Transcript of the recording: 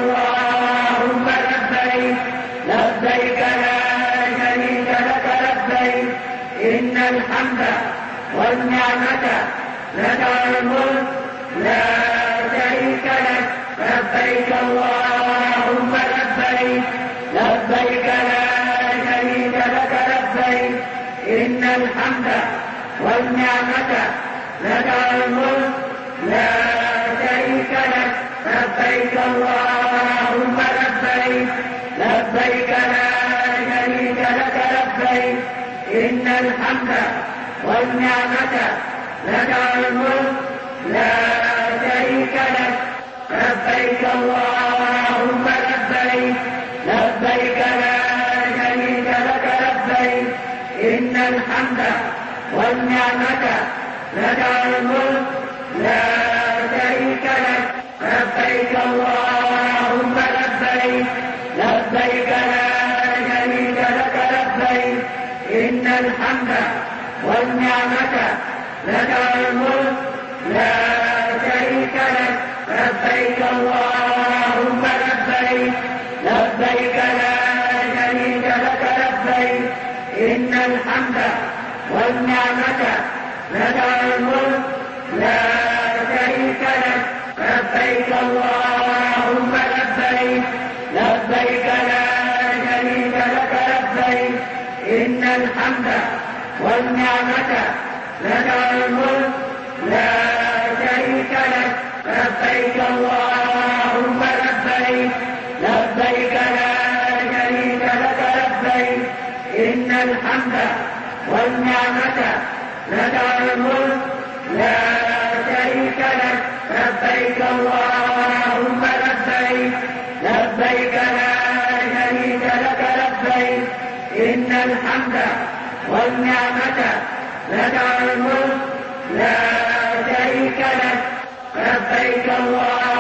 اللهم لبيك لبيك لا شريك لك لبيك إن الحمد والنعمة لك والملك لا شريك لك لبيك اللهم لبيك لبيك لا شريك لك لبيك إن الحمد والنعمة لك والملك لا شريك لك لبيك اللهم لبيك لبيك لا شريك لك لبيك إن الحمد والنعمة لك والملك لا شريك لك لبيك اللهم لبيك لبيك لا شريك لك لبيك إن الحمد والنعمة لك والملك لا شريك لك لبيك اللهم لبيك لبيك لا شريك لك لبيك إن الحمد والنعمة لك والملك لا شريك لك لبيك اللهم لبيك لبيك لا شريك لك لبيك إن الحمد والنعمة لك والملك لا شريك لك لبيك اللهم لبيك لبيك لا شريك لك لبيك إن الحمد والنعمة لك والملك لا شريك لك لبيك اللهم لبيك لبيك لا شريك لك لبيك إن الحمد والنعمة لك والملك لا شريك لك لبيك اللهم لبيك لبيك لا شريك لك لبيك إن الحمد والنعمة لك والملك لا شريك لك لبيك اللهم